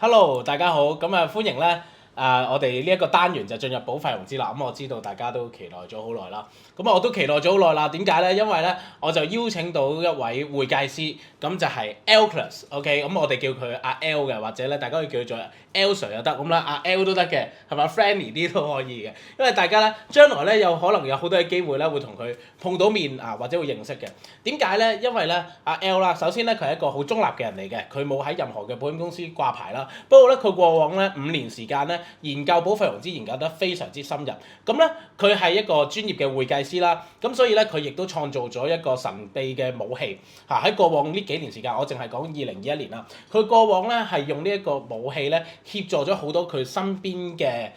Hello，大家好，咁歡迎咧，我哋呢一個單元就進入保費融資啦。咁我知道大家都期待咗好耐啦，咁我都期待咗好耐啦。點解咧？因為咧，我就邀請到一位會計師，咁就係 Elchus，OK，咁我哋叫佢阿 L 嘅，或者咧大家可以叫佢做 L Sir 又得，咁咧阿 L 都得嘅，係咪 friendly 啲都可以嘅。因為大家咧將來咧有可能有好多嘅機會咧會同佢碰到面啊，或者會認識嘅。點解咧？因為咧阿 L 啦，首先咧佢係一個好中立嘅人嚟嘅，佢冇喺任何嘅保險公司掛牌啦。不過咧佢過往咧5年時間咧研究保費融資研究得非常之深入。咁咧佢係一個專業嘅會計師啦，咁所以咧佢亦都創造咗一個神秘嘅武器嚇。喺過往呢幾年時間，我淨係講2021年啦，佢過往咧係用呢一個武器咧協助咗好多佢身邊嘅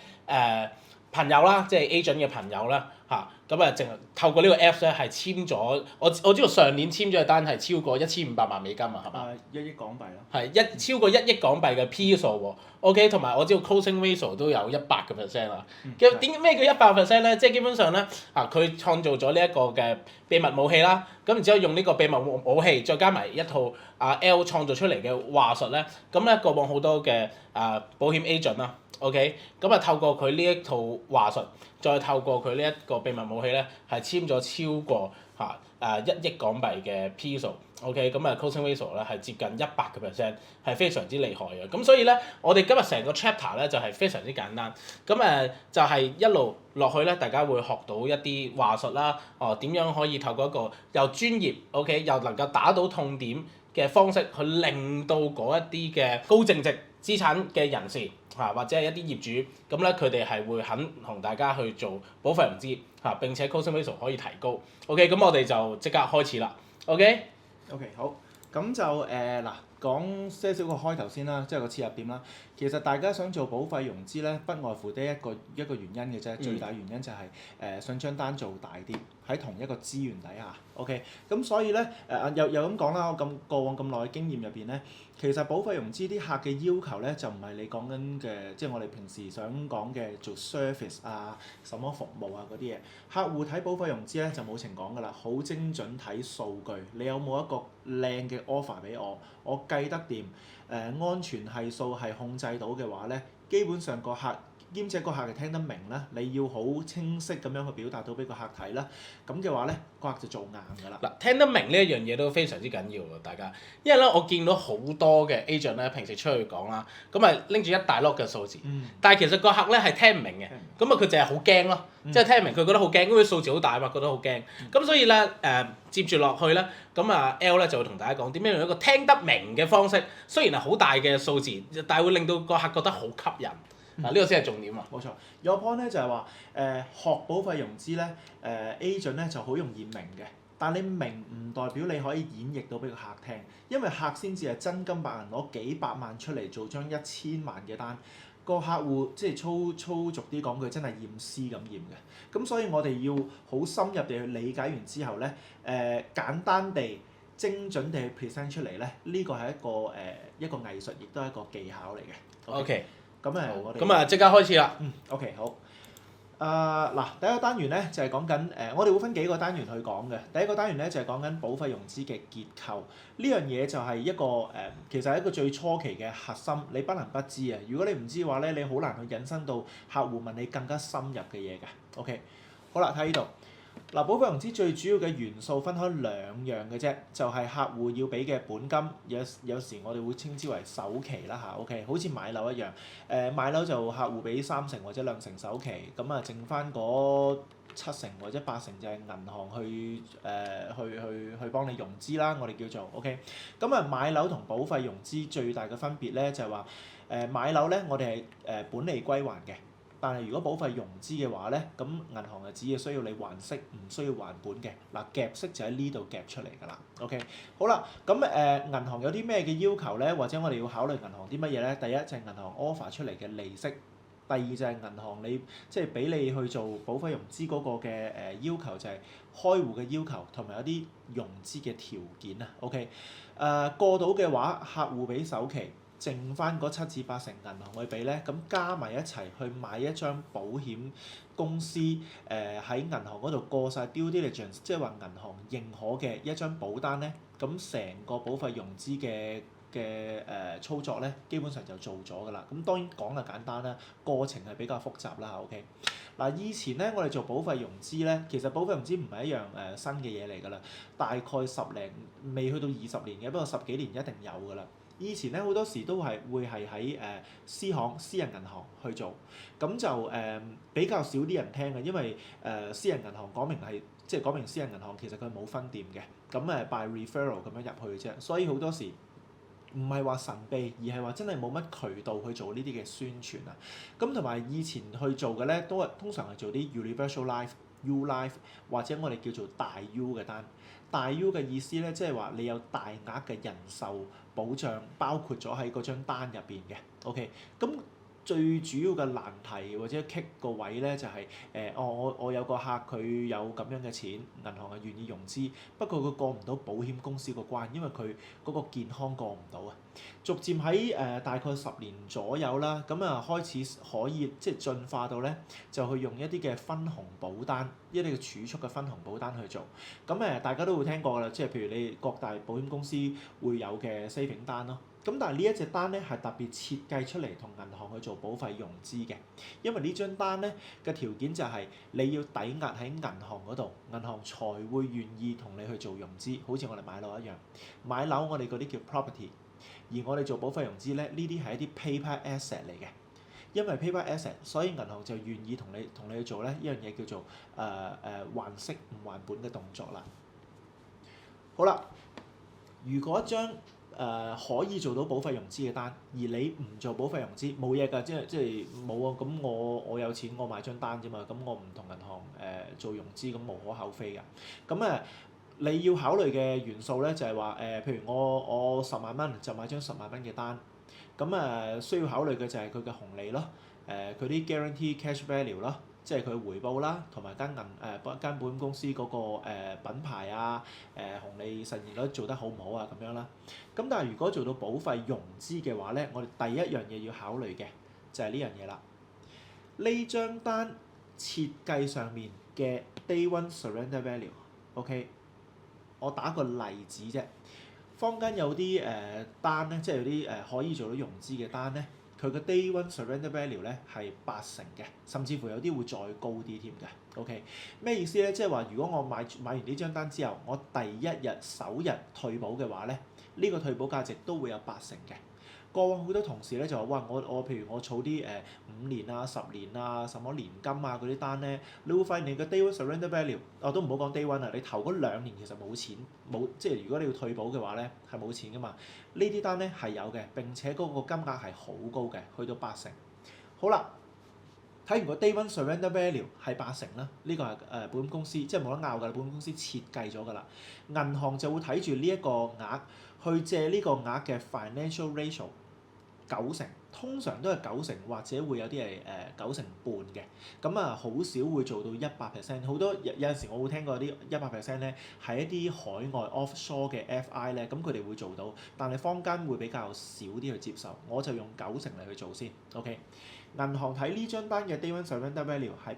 朋友啦，即係 agent 嘅朋友啦嚇。咁啊，淨係透過呢個 Apps 咧係簽咗，我知道上年簽咗嘅單係超過1500萬美金啊，係嘛？1億港幣咯。係超過1億港幣嘅 P 數喎，OK， 同埋我知道 closing ratio 都有100%啦。點解咩叫100%咧？即係基本上咧佢創造咗呢一個嘅秘密武器啦，咁然之後用呢個秘密武器再加埋一套L 創造出嚟嘅話術咧，咁咧過往好多嘅保險 agent 啦。OK， 咁透過佢呢一套話術，再透過佢呢一個秘密武器咧，係簽咗超過1億港幣嘅 P 數 ，OK， 咁closing ratio 咧係接近100%，係非常之厲害嘅。咁所以咧，我哋今日成個 chapter 咧就係非常之簡單，咁就係一路落去咧，大家會學到一啲話術啦，點樣可以透過一個又專業 ，OK， 又能夠打到痛點嘅方式，去令到嗰一啲嘅高淨值資產嘅人士或者係一啲業主，咁咧佢哋係會肯同大家去做保費融資並且 closing ratio 可以提高。OK， 咁我哋就即刻開始啦。OK， 好，咁就嗱講些少個開頭先啦，即係個切入點啦。其實大家想做保費融資咧，不外乎得一個原因嘅啫，最大原因就係想將單做大啲，喺同一個資源底下。OK，咁所以咧又咁講啦，我過往咁耐嘅經驗入邊咧，其實保費融資啲客嘅要求咧就唔係你講緊嘅，即係我哋平時想講嘅做 service 什麼服務嗰啲嘢。客戶睇保費融資咧就冇情講㗎啦，好精準睇數據，你有冇一個靚嘅 offer 俾我計得掂，安全係數係控制到嘅話咧，基本上個客兼且個客係聽得明啦，你要好清晰咁樣去表達到俾個客睇啦，咁嘅話咧，個客就做硬㗎啦。嗱，聽得明呢一樣嘢都非常之緊要喎，大家，因為咧我見到好多嘅 agent 咧，平時出去講啦，咁拎住一大碌嘅數字，但係其實個客咧係聽唔明嘅，咁佢淨係好驚咯，即係聽唔明，佢覺得好驚，因為數字好大嘛，覺得好驚，咁所以咧接住落去咧，咁L 咧就會同大家講點樣用一個聽得明嘅方式，雖然係好大嘅數字，但係會令到個客覺得好吸引。呢個先係重點啊！冇錯，有個 point 咧就係話學保費融資咧agent 咧就好容易明嘅，但你明唔代表你可以演繹到俾個客聽，因為客先至係真金白銀攞幾百萬出嚟做張1000萬嘅單，個客戶即係粗俗啲講句，真係驗屍咁驗嘅。咁所以我哋要好深入地去理解完之後咧，簡單地精準地去 present 出嚟咧，呢個係一個藝術，亦都係一個技巧嚟嘅。OK。咁我哋咁即刻開始啦。OK 好。嗱，第一個單元咧就係講緊我哋會分幾個單元去講嘅。第一個單元咧就係講緊保費融資嘅結構，呢樣嘢就係一個其實係一個最初期嘅核心，你不能不知啊！如果你唔知嘅話咧，你好難去引申到客戶問你更加深入嘅嘢㗎。OK， 好啦，睇呢度。嗱，保費融資最主要嘅元素分開兩樣嘅啫，就係客戶要俾嘅本金，有時我哋會稱之為首期啦嚇。OK， 好似買樓一樣，買樓就客戶俾3成或者2成首期，咁剩翻嗰7成或者8成就係銀行去幫你融資啦，我哋叫做 OK。咁買樓同保費融資最大嘅分別咧就係話買樓咧我哋係本利歸還嘅。但係如果保費融資嘅話咧，咁銀行就只係需要你還息，唔需要還本嘅。嗱，夾息就喺呢度夾出嚟㗎啦。OK， 好啦，咁銀行有啲咩嘅要求咧？或者我哋要考慮銀行啲乜嘢咧？第一就係銀行 offer 出嚟嘅利息，第二就係銀行你即係俾你去做保費融資嗰個嘅要求就係開戶嘅要求，同埋有啲融資嘅條件啊。OK，過到嘅話，客戶俾首期。剩翻嗰7至8成銀行去俾咧，咁加埋一齊去買一張保險公司喺銀行嗰度過晒 due diligence，即係話銀行認可嘅一張保單咧，咁成個保費融資嘅嘅操作咧，基本上就做咗㗎啦。咁當然講就簡單啦，過程係比較複雜啦。OK，嗱以前咧我哋做保費融資咧，其實保費融資唔係一樣新嘅嘢嚟㗎啦，大概10零未去到20年嘅，不過10幾年一定有㗎啦。以前咧好多時都係會係喺私人銀行去做，咁就比較少啲人聽嘅，因為私人銀行講明係即係講明私人銀行其實佢冇分店嘅，咁by referral 咁樣入去啫，所以好多時唔係話神秘，而係話真係冇乜渠道去做呢啲嘅宣傳啊。咁同埋以前去做嘅咧，都係通常係做啲 universal life、U life 或者我哋叫做大 U 嘅單。大 U 嘅意思咧，即係話你有大額嘅人壽保障，包括咗喺嗰張單入邊嘅。OK，咁最主要嘅難題或者棘個位咧就係、我有個客佢有咁樣嘅錢，銀行係願意融資，不過佢過唔到保險公司個關，因為佢嗰個健康過唔到啊。逐漸喺大概10年左右啦，咁開始可以即係進化到咧，就去用一啲嘅分紅保單，一啲嘅儲蓄嘅分紅保單去做。咁大家都會聽過㗎啦，即係譬如你各大保險公司會有嘅 saving 單咯。咁但係呢一隻單咧係特別設計出嚟同銀行去做保費融資嘅，因為呢張單咧嘅條件就係你要抵押喺銀行嗰度，銀行才會願意同你去做融資，好似我哋買樓一樣。買樓我哋嗰啲叫 property， 而我哋做保費融資咧，呢啲係一啲 paper asset 嚟嘅。因為 paper asset， 所以銀行就願意同你去做咧一樣嘢叫做還息唔還本嘅動作啦。好啦，如果一張可以做到保費融資嘅單，而你唔做保費融資，冇嘢㗎，即係冇啊。咁我有錢，我買張單啫嘛。咁我唔同銀行做融資，咁無可厚非㗎。咁你要考慮嘅元素咧就係話譬如我10萬蚊就買張10萬蚊嘅單，咁需要考慮嘅就係佢嘅紅利咯，佢啲 guarantee cash value 咯。即係佢回報啦，同埋間保險公司嗰個品牌啊，紅利實現率做得好唔好啊咁樣啦。咁但係如果做到保費融資嘅話咧，我哋第一樣嘢要考慮嘅就係呢樣嘢啦。呢張單設計上面嘅 day one surrender value，OK，我打個例子啫。坊間有啲單咧，即係有啲可以做到融資嘅單咧。佢嘅 day one surrender value 咧係80%嘅，甚至乎有啲會再高啲添嘅。OK， 咩意思咧？即係話如果我買完呢張單之後，我第一日首日退保嘅話咧，呢個退保價值都會有80%嘅。過往好多同事咧就話：哇！我譬如我儲啲5年啊、10年啊、什麼年金啊嗰啲單咧，你會發現你嘅 day one surrender value，都唔好講 day one 啊，你頭嗰2年其實冇錢，即係如果你要退保嘅話咧係冇錢噶嘛。呢啲單咧係有嘅，並且嗰個金額係好高嘅，去到80%。好啦，睇完個 day one surrender value 係80%啦，呢個係保險公司即係冇得拗㗎啦，保險公司設計咗㗎啦。銀行就會睇住呢一個額去借呢個額嘅 financial ratio 90%，通常都係90%或者會有啲係90%半嘅。咁好少會做到100%。好多有陣時我會聽過啲100%咧係一啲海外 offshore 嘅 FI 咧，咁佢哋會做到，但係坊間會比較少啲去接受。我就用90%嚟去做先。OK， 銀行睇呢張單嘅 day one surrender value 係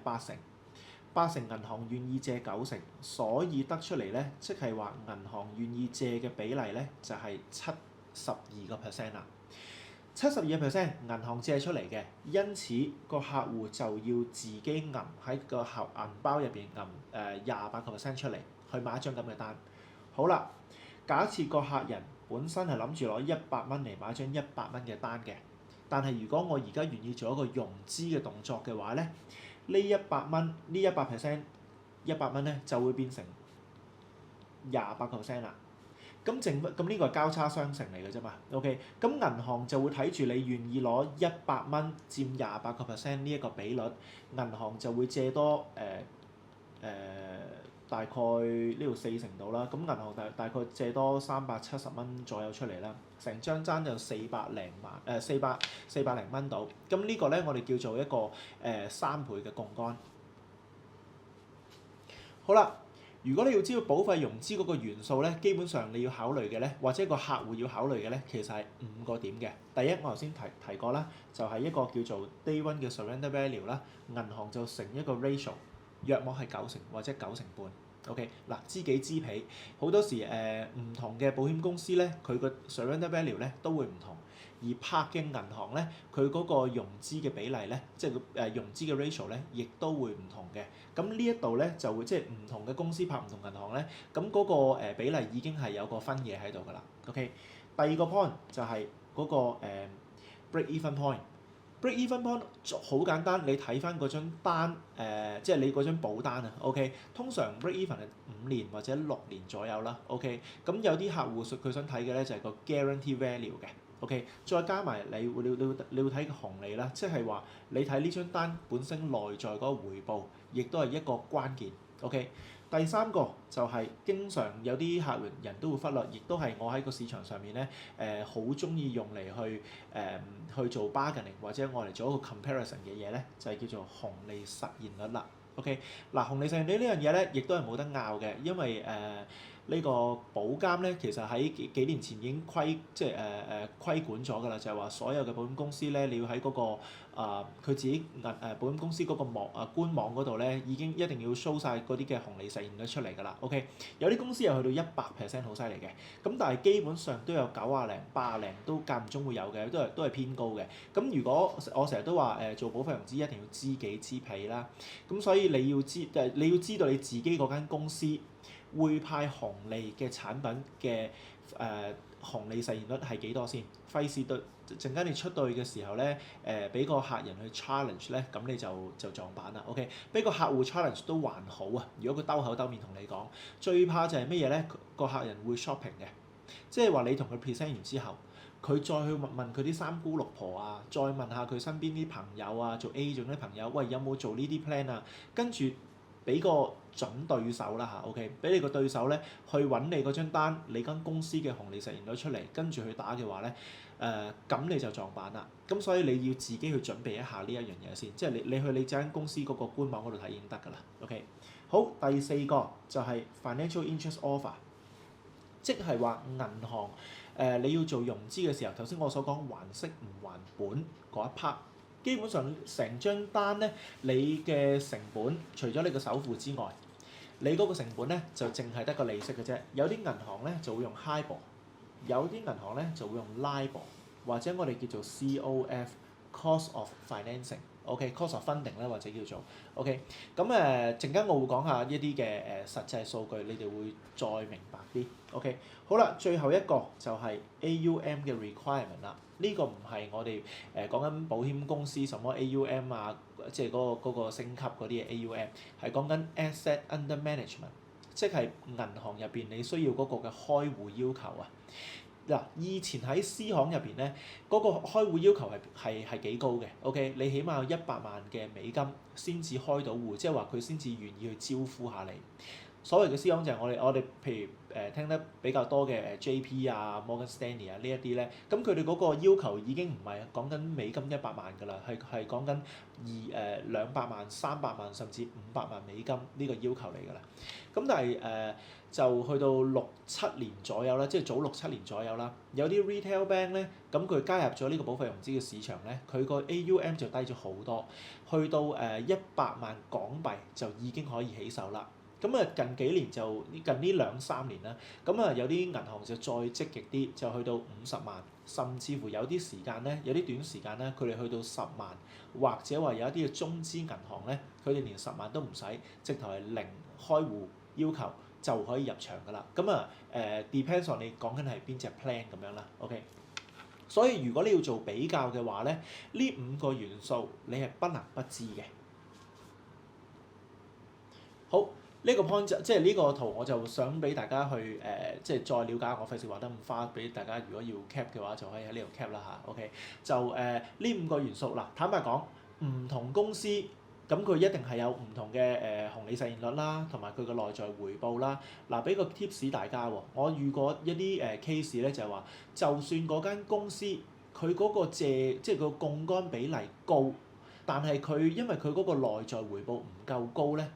80%，銀行願意借90%，所以得出嚟咧，即係話銀行願意借嘅比例咧就係72% 啦。72% 銀行借出嚟嘅，因此個客戶就要自己揞喺個銀包入邊揞28% 出嚟去買一張咁嘅單。好啦，假設個客人本身係諗住攞100蚊嚟買張100蚊嘅單嘅，但係如果我而家願意做一個融資嘅動作嘅話咧，呢100蚊呢100% 100蚊咧就會變成28% 啦。咁呢個係交叉相乘嚟嘅啫嘛。OK， 咁銀行就會睇住你願意攞100蚊佔28% 呢一個比率，銀行就會借多大概呢度40%到啦。咁銀行大概借多370蚊左右出嚟啦，成張單就400零蚊到。咁呢個咧我哋叫做一個3倍嘅槓桿。好啦。如果你要知道保費融資嗰個元素咧，基本上你要考慮嘅咧，或者個客戶要考慮嘅咧，其實係5個點嘅。第一，我頭先提過啦，就係一個叫做 day one 嘅 surrender value 啦，銀行就乘一個 ratio，約莫係90%或者90%半。OK，嗱，知己知彼，好多時唔同嘅保險公司咧，佢個 surrender value 咧都會唔同，而拍嘅銀行咧，佢嗰個融資嘅比例咧，即係融資嘅 ratio 咧，亦都會唔同嘅。咁呢一度咧就會即係唔同嘅公司拍唔同銀行咧，咁嗰個比例已經係有個分野喺度㗎啦。OK，第二個 point 就係嗰個break even point。break even point 好簡單，你睇翻嗰張單，即係你嗰張保單啊，OK，通常 break even 係5年或者6年左右啦，OK，咁有啲客戶佢想睇嘅咧就係個 guarantee value 嘅，OK，再加埋你會睇個紅利啦，即係話你睇呢張單本身內在嗰個回報，亦都係一個關鍵，OK。第三個就係經常有啲客人都會忽略，亦都係我喺個市場上面咧好中意用嚟去做 bargaining 或者我嚟做一個 comparison 嘅嘢咧，就係叫做紅利實現率啦。OK，嗱紅利實現率呢樣嘢咧，亦都係冇得拗嘅，因為呢個保監咧，其實喺幾年前已經規管咗㗎啦，就係話所有嘅保險公司咧，你要喺嗰個佢自己保險公司嗰個官網嗰度咧，已經一定要 show 晒嗰啲嘅紅利實現率出嚟㗎啦。OK，有啲公司又去到100%好犀利嘅，咁但係基本上都有90零80零都間唔中會有嘅，都係偏高嘅。咁如果我成日都話做保費融資一定要知己知彼啦，咁所以你要知道你自己嗰間公司會派紅利嘅產品嘅紅利實現率係幾多先？費事對陣間你出到去嘅時候咧，俾個客人去 challenge 咧，咁你就撞板啦。OK，俾個客戶 challenge 都還好啊。如果佢兜口兜面同你講，最怕就係乜嘢咧？個客人會 shopping 嘅，即係話你同佢 present 完之後，佢再去問佢啲三姑六婆啊，再問下佢身邊啲朋友啊，做 agent 啲朋友，喂有冇做呢啲 plan 啊？跟住俾個準對手啦嚇 ，OK，俾你個對手咧去揾你嗰張單，你間公司嘅紅利實現率出嚟，跟住去打嘅話咧，咁你就撞板啦。咁所以你要自己去準備一下呢一樣嘢先，即係你去你間公司嗰個官網嗰度睇已經得㗎啦。OK，好，第四個就係 financial interest offer，即係話銀行你要做融資嘅時候，頭先我所講還息唔還本嗰一 part。基本上成張單咧，你嘅成本除咗你個首付之外，你嗰個成本咧就淨係得個利息嘅啫。有啲銀行咧就會用 HIBOR，有啲銀行咧就會用 LIBOR，或者我哋叫做 COF，cost of financing。OK，cost of funding 咧或者叫做 OK。咁陣間我會講下一啲嘅實際數據，你哋會再明白啲。OK，好啦，最後一個就係 AUM 嘅 requirement 啦。呢個唔係我哋講緊保險公司什麼 AUM 啊，即係嗰個升級嗰啲嘅 AUM，係講緊 asset under management，即係銀行入邊你需要嗰個嘅開戶要求啊。嗱，以前喺私行入邊咧，嗰個開戶要求係幾高嘅 ，OK，你起碼有100萬嘅美金先至開到戶，即係話佢先至願意去招呼下你。所謂嘅私行就係我哋譬如聽得比較多嘅JP 啊、Morgan Stanley 啊呢一啲咧，咁佢哋嗰個要求已經唔係講緊美金100萬㗎啦，係講緊200萬、300萬甚至500萬美金呢個要求嚟㗎啦。咁但係就去到6-7年左右啦，即係早6-7年左右啦，有啲 retail bank 咧，咁佢加入咗呢個保費融資嘅市場咧，佢個 AUM 就低咗好多，去到100萬港幣就已經可以起手啦。咁近幾年就近呢2-3年啦，咁有啲銀行就再積極啲，就去到50萬，甚至乎有啲時間咧，有啲短時間咧，佢哋去到10萬，或者話有一啲嘅中資銀行咧，佢哋連10萬都唔使，直頭係零開戶要求就可以入場㗎啦。咁depends on 你講緊係邊隻 plan 咁樣啦 ，OK。所以如果你要做比較嘅話咧，呢5個元素你係不能不知嘅。好。呢個 point 即係呢個圖，我就想俾大家去即係再了解。我費事話得咁花，俾大家如果要 cap 嘅話，就可以喺呢度 cap 啦嚇。OK，就呢5個元素嗱，坦白講，唔同公司咁佢一定係有唔同嘅紅利實現率啦，同埋佢嘅內在回報啦。嗱，俾個 tips 大家喎，我遇過一啲case 咧，就係話，就算嗰間公司佢嗰個即係個槓桿比例高，但係佢因為佢嗰個內在回報唔夠高咧。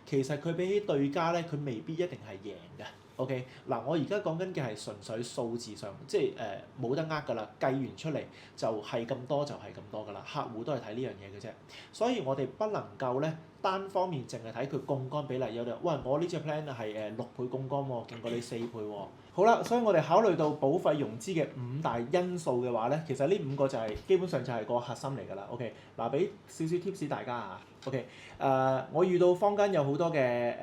其實佢比起對家咧，佢未必一定係贏嘅。OK，嗱，我而家講緊嘅係純粹數字上，即係冇得㗎啦，計完出嚟就係咁多就係咁多㗎啦，客戶都係睇呢樣嘢嘅啫。所以我哋不能夠咧單方面淨係睇佢槓桿比例，有啲人喂我呢隻 plan 係6倍槓桿喎，勁過你4倍喎。好啦，所以我哋考慮到保費融資嘅5大因素嘅話咧，其實呢5個就係、基本上就係個核心嚟㗎啦。OK，嗱俾少少 tips 大家嚇。OK，我遇到坊間有好多嘅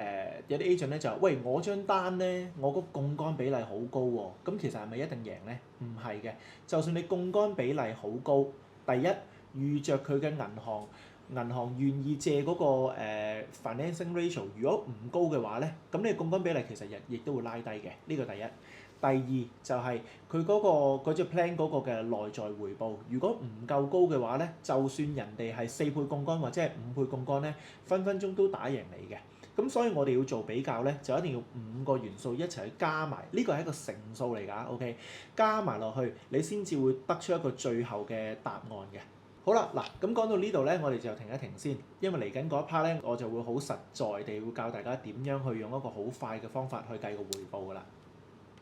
有啲 agent 咧就話喂我張單咧，我個槓桿比例好高喎，咁其實係咪一定贏咧？唔係嘅，就算你槓桿比例好高，第一遇着佢嘅銀行願意借嗰、個、financing ratio 如果唔高嘅話咧，咁你槓桿比例其實亦都會拉低嘅，呢個第一。第二就係佢嗰隻 plan 嗰個嘅內在回報，如果唔夠高嘅話咧，就算人哋係4倍槓桿或者係5倍槓桿咧，分分鐘都打贏你嘅。咁所以我哋要做比較咧，就一定要5個元素一齊去加埋，呢個係一個乘數嚟㗎，OK，加埋落去，你先至會得出一個最後嘅答案嘅。好啦，嗱咁講到呢度咧，我哋就停一停先，因為嚟緊嗰一 part 咧，我就會好實在地會教大家點樣去用一個好快嘅方法去計個回報㗎啦。